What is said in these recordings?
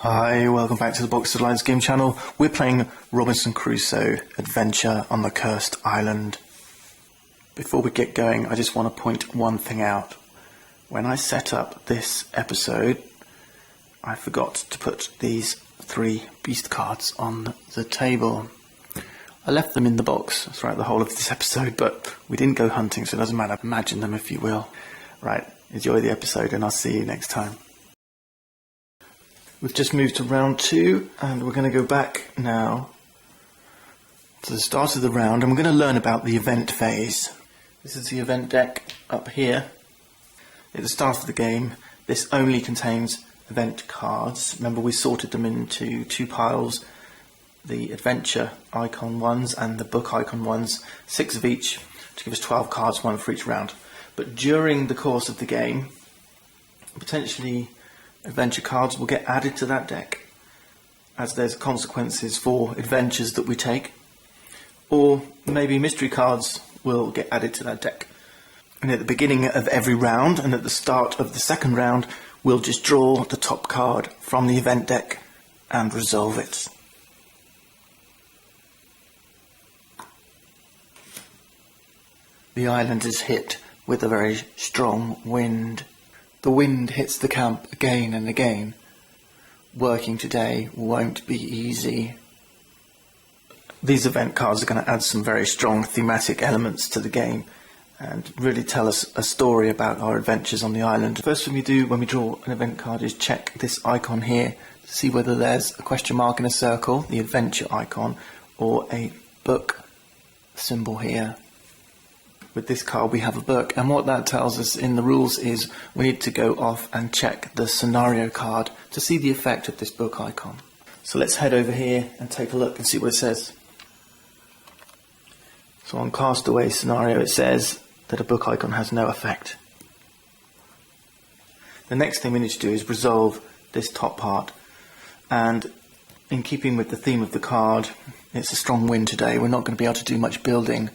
Hi, welcome back to the Box of Lines game channel. We're playing Robinson Crusoe Adventure on the Cursed Island. Before we get going, I just want to point one thing out. When I set up this episode, I forgot to put these 3 beast cards on the table. I left them in the box throughout the whole of this episode, but we didn't go hunting, so it doesn't matter. Imagine them if you will. Right, enjoy the episode and I'll see you next time. We've just moved to round 2 and we're going to go back now to the start of the round and we're going to learn about the event phase. This is the event deck up here. At the start of the game, this only contains event cards. Remember, we sorted them into 2 piles, the adventure icon ones and the book icon ones, 6 of each to give us 12 cards, 1 for each round. But during the course of the game, potentially adventure cards will get added to that deck as there's consequences for adventures that we take, or maybe mystery cards will get added to that deck. And at the beginning of every round and at the start of the second round, we'll just draw the top card from the event deck and resolve it. The island is hit with a very strong wind. The wind hits the camp again and again. Working today won't be easy. These event cards are going to add some very strong thematic elements to the game and really tell us a story about our adventures on the island. First thing we do when we draw an event card is check this icon here to see whether there's a question mark in a circle, the adventure icon, or a book symbol here. With this card we have a book, and what that tells us in the rules is we need to go off and check the scenario card to see the effect of this book icon. So let's head over here and take a look and see what it says. So on Castaway scenario it says that a book icon has no effect. The next thing we need to do is resolve this top part, and in keeping with the theme of the card, it's a strong wind today, we're not going to be able to do much building.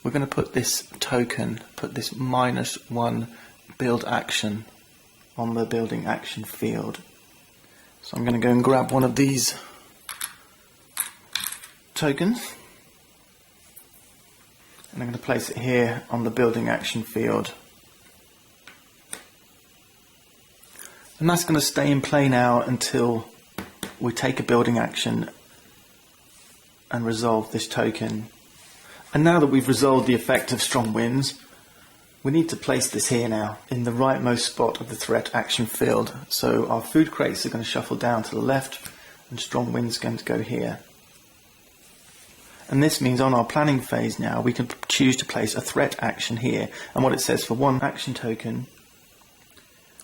We're going to put this token, put this -1 build action on the building action field. So I'm going to go and grab one of these tokens and I'm going to place it here on the building action field. And that's going to stay in play now until we take a building action and resolve this token. And now that we've resolved the effect of strong winds, we need to place this here now, in the rightmost spot of the threat action field. So our food crates are going to shuffle down to the left, and strong winds are going to go here. And this means on our planning phase now, we can choose to place a threat action here. And what it says, for 1 action token,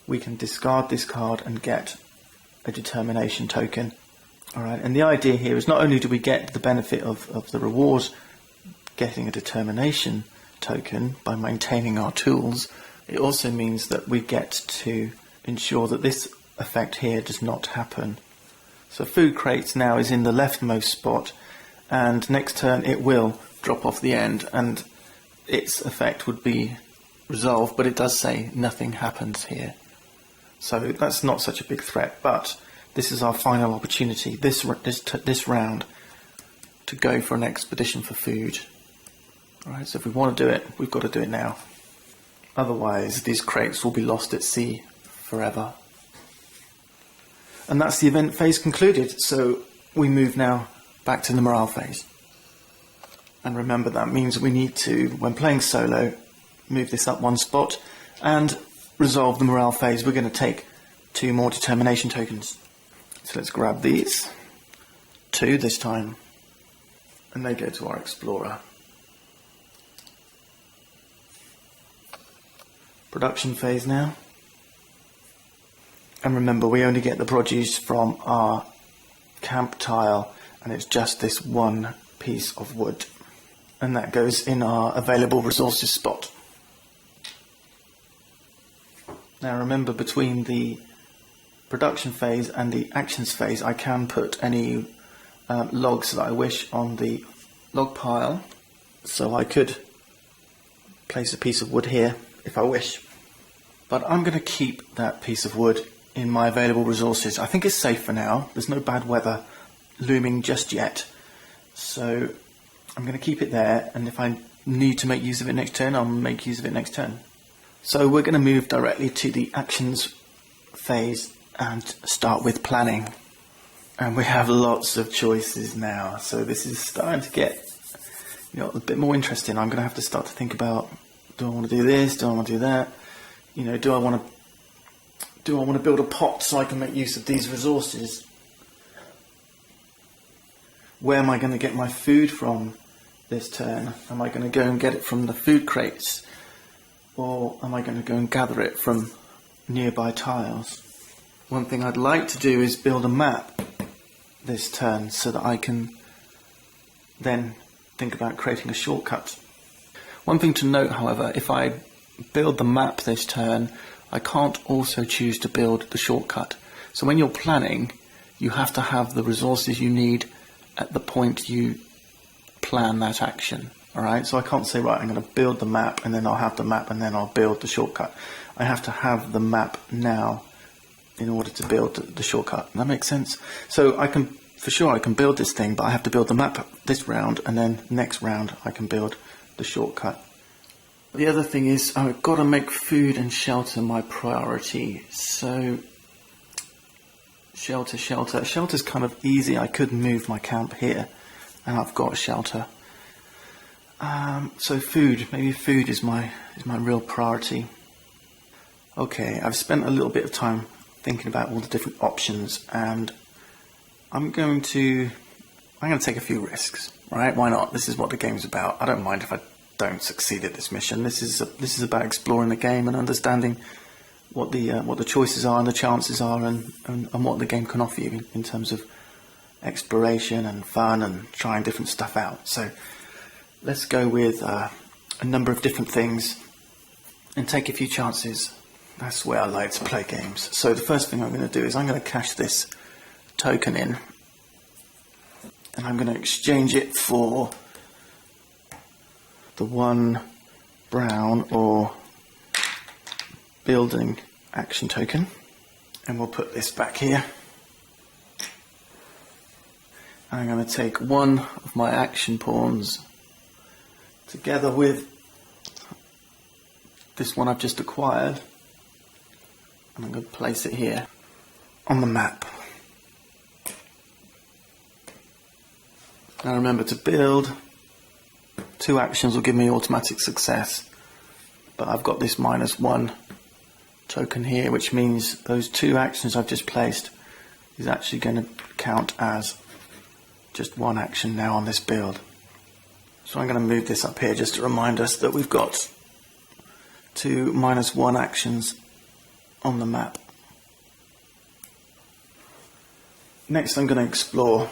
we can discard this card and get a determination token. Alright, and the idea here is not only do we get the benefit of the rewards, getting a determination token by maintaining our tools, it also means that we get to ensure that this effect here does not happen. So food crates now is in the leftmost spot, and next turn it will drop off the end and its effect would be resolved, but it does say nothing happens here. So that's not such a big threat, but this is our final opportunity this round to go for an expedition for food. Alright, so if we want to do it, we've got to do it now. Otherwise, these crates will be lost at sea forever. And that's the event phase concluded, so we move now back to the morale phase. And remember, that means we need to, when playing solo, move this up 1 spot and resolve the morale phase. We're going to take 2 more determination tokens. So let's grab these, 2 this time, and they go to our explorer. Production phase now, and remember we only get the produce from our camp tile and it's just this 1 piece of wood, and that goes in our available resources spot. Now remember, between the production phase and the actions phase I can put any logs that I wish on the log pile, so I could place a piece of wood here if I wish. But I'm going to keep that piece of wood in my available resources. I think it's safe for now. There's no bad weather looming just yet. So I'm going to keep it there, and if I need to make use of it next turn, I'll make use of it next turn. So we're going to move directly to the actions phase and start with planning. And we have lots of choices now. So this is starting to get a bit more interesting. I'm going to have to start to think about, do I want to do this? Do I want to do that? Do I want to build a pot so I can make use of these resources? Where am I going to get my food from this turn? Am I going to go and get it from the food crates? Or am I going to go and gather it from nearby tiles? One thing I'd like to do is build a map this turn so that I can then think about creating a shortcut. One thing to note, however, if I build the map this turn, I can't also choose to build the shortcut. So when you're planning, you have to have the resources you need at the point you plan that action. Alright, so I can't say, right, I'm going to build the map and then I'll have the map and then I'll build the shortcut. I have to have the map now in order to build the shortcut. Does that make sense? So I can build this thing, but I have to build the map this round, and then next round I can build the shortcut. The other thing is I've got to make food and shelter my priority. So shelter's kind of easy. I could move my camp here and I've got shelter. So maybe food is my real priority. Okay, I've spent a little bit of time thinking about all the different options, and I'm going to take a few risks, right? Why not? This is what the game's about. I don't mind if I don't succeed at this mission. This is about exploring the game and understanding what the choices are and the chances are, and what the game can offer you in terms of exploration and fun and trying different stuff out. So let's go with a number of different things and take a few chances. That's the way I like to play games. So the first thing I'm going to do is I'm going to cash this token in, and I'm going to exchange it for the one brown or building action token, and we'll put this back here. I'm going to take one of my action pawns together with this one I've just acquired, and I'm going to place it here on the map. Now remember, to build, 2 actions will give me automatic success, but I've got this -1 token here, which means those 2 actions I've just placed is actually going to count as just 1 action now on this build. So I'm going to move this up here just to remind us that we've got 2 -1 actions on the map. Next I'm going to explore,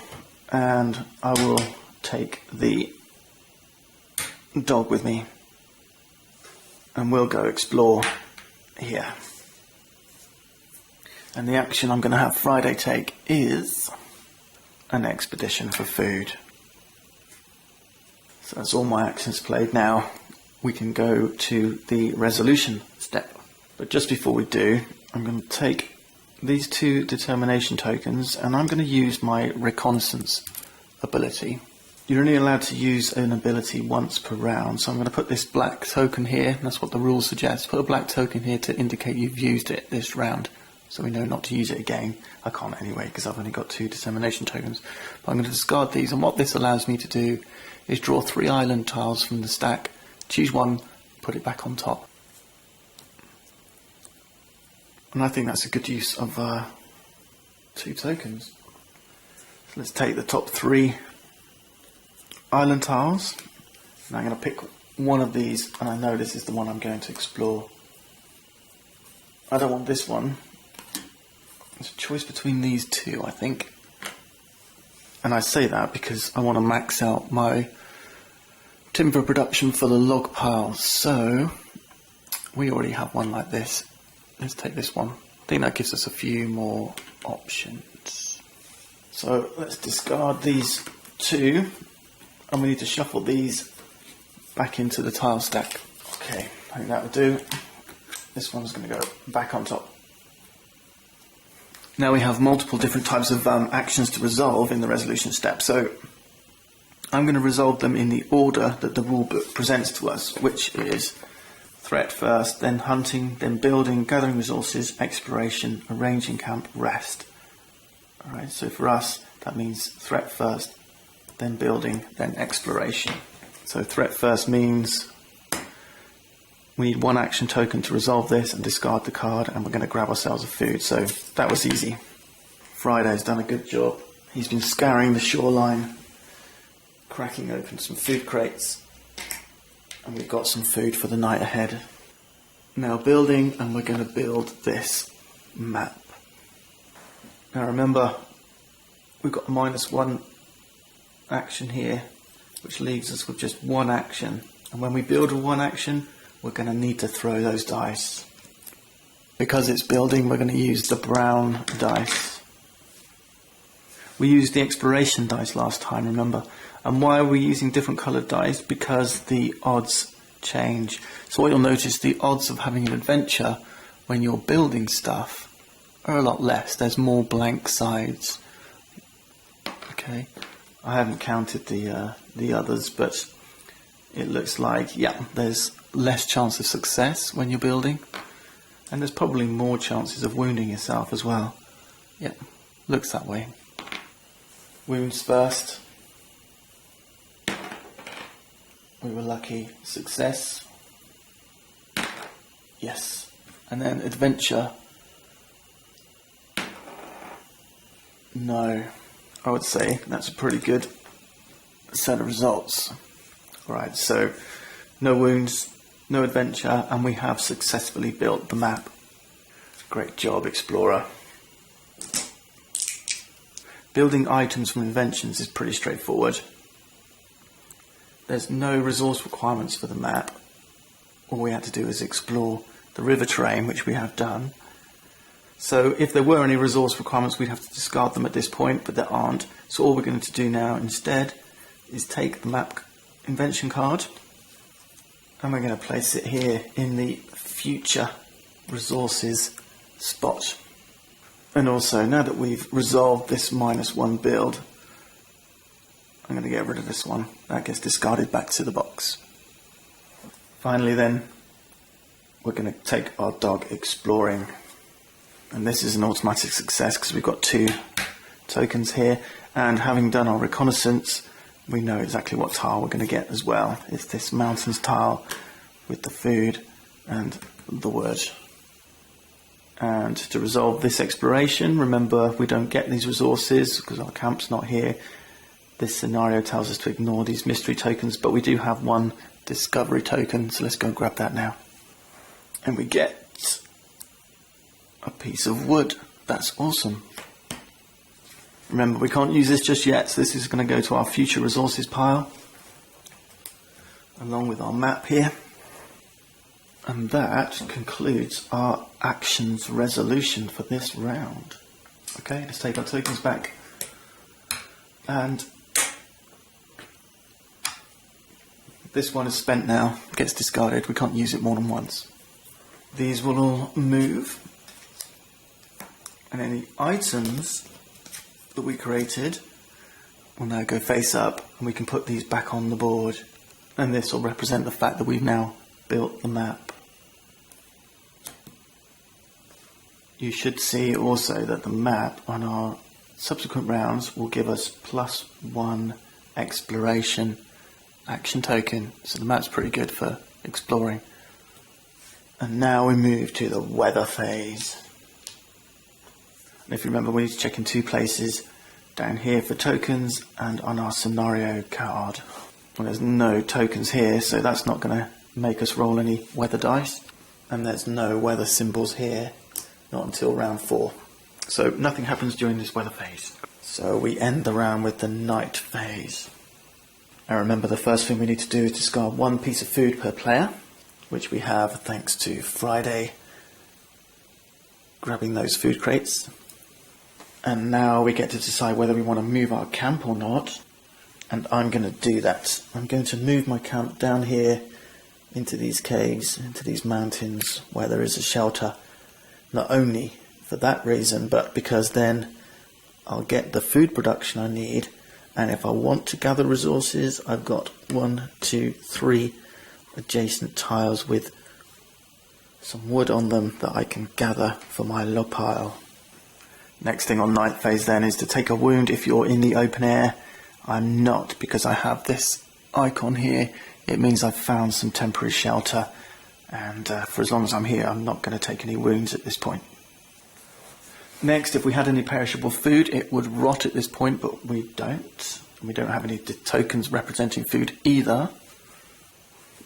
and I will take the dog with me, and we'll go explore here. And the action I'm going to have Friday take is an expedition for food. So that's all my actions played. Now we can go to the resolution step. But just before we do, I'm going to take these 2 determination tokens, and I'm going to use my reconnaissance ability. You're only allowed to use an ability once per round, so I'm going to put this black token here, and that's what the rules suggest. Put a black token here to indicate you've used it this round, so we know not to use it again. I can't anyway, because I've only got 2 determination tokens. But I'm going to discard these, and what this allows me to do is draw 3 island tiles from the stack, choose one, put it back on top. And I think that's a good use of 2 tokens. So let's take the top 3 island tiles. Now I'm going to pick one of these, and I know this is the one I'm going to explore. I don't want this one. It's a choice between these 2, I think. And I say that because I want to max out my timber production for the log pile. So we already have one like this. Let's take this one. I think that gives us a few more options. So let's discard these 2, and we need to shuffle these back into the tile stack. Okay, I think that will do. This one's going to go back on top. Now we have multiple different types of actions to resolve in the resolution step, so I'm going to resolve them in the order that the rulebook presents to us, which is threat first, then hunting, then building, gathering resources, exploration, arranging camp, rest. Alright, so for us that means threat first, then building, then exploration. So threat first means we need one action token to resolve this and discard the card, and we're going to grab ourselves a food. So that was easy. Friday's done a good job. He's been scouring the shoreline, cracking open some food crates, and we've got some food for the night ahead. Now building, and we're going to build this map. Now remember, we've got -1 action here, which leaves us with just one action. And when we build a one action, we're going to need to throw those dice. Because it's building, we're going to use the brown dice. We used the exploration dice last time, remember? And why are we using different coloured dice? Because the odds change. So what you'll notice, the odds of having an adventure when you're building stuff are a lot less. There's more blank sides. Okay, I haven't counted the others, but it looks like, yeah, there's less chance of success when you're building, and there's probably more chances of wounding yourself as well. Yeah, looks that way. Wounds first. We were lucky. Success. Yes. And then adventure. No. I would say that's a pretty good set of results. Right, so no wounds, no adventure, and we have successfully built the map. Great job, Explorer. Building items from inventions is pretty straightforward. There's no resource requirements for the map. All we had to do is explore the river terrain, which we have done. So if there were any resource requirements, we'd have to discard them at this point, but there aren't. So all we're going to do now instead is take the map invention card, and we're going to place it here in the future resources spot. And also, now that we've resolved this -1 build, I'm going to get rid of this one. That gets discarded back to the box. Finally then, we're going to take our dog exploring. And this is an automatic success because we've got 2 tokens here, and having done our reconnaissance, we know exactly what tile we're going to get as well. It's this mountains tile with the food and the word. And to resolve this exploration, remember we don't get these resources because our camp's not here. This scenario tells us to ignore these mystery tokens, but we do have 1 discovery token, so let's go and grab that now. And we get a piece of wood. That's awesome. Remember, we can't use this just yet, so this is going to go to our future resources pile, along with our map here. And that concludes our actions resolution for this round. Okay, let's take our tokens back. And this one is spent now, gets discarded, we can't use it more than once. These will all move, and any items that we created will now go face up, and we can put these back on the board, and this will represent the fact that we've now built the map. You should see also that the map on our subsequent rounds will give us +1 exploration action token, so the map's pretty good for exploring. And now we move to the weather phase. And if you remember, we need to check in 2 places, down here for tokens and on our scenario card. Well, there's no tokens here, so that's not going to make us roll any weather dice. And there's no weather symbols here, not until round 4. So nothing happens during this weather phase. So we end the round with the night phase. Now remember, the first thing we need to do is discard 1 piece of food per player, which we have thanks to Friday grabbing those food crates. And now we get to decide whether we want to move our camp or not. And I'm going to do that. I'm going to move my camp down here into these caves, into these mountains where there is a shelter, not only for that reason, but because then I'll get the food production I need. And if I want to gather resources, I've got 1, 2, 3 adjacent tiles with some wood on them that I can gather for my log pile. Next thing on night phase then is to take a wound if you're in the open air. I'm not, because I have this icon here. It means I've found some temporary shelter, and for as long as I'm here, I'm not going to take any wounds at this point. Next, if we had any perishable food, it would rot at this point, but we don't. We don't have any tokens representing food either.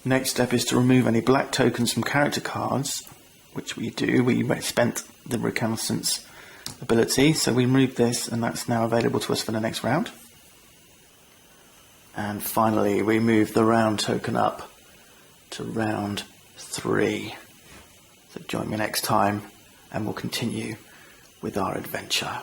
Next step is to remove any black tokens from character cards, which we do. We spent the reconnaissance ability, so we remove this, and that's now available to us for the next round. And finally, we move the round token up to round 3. So join me next time, and we'll continue with our adventure.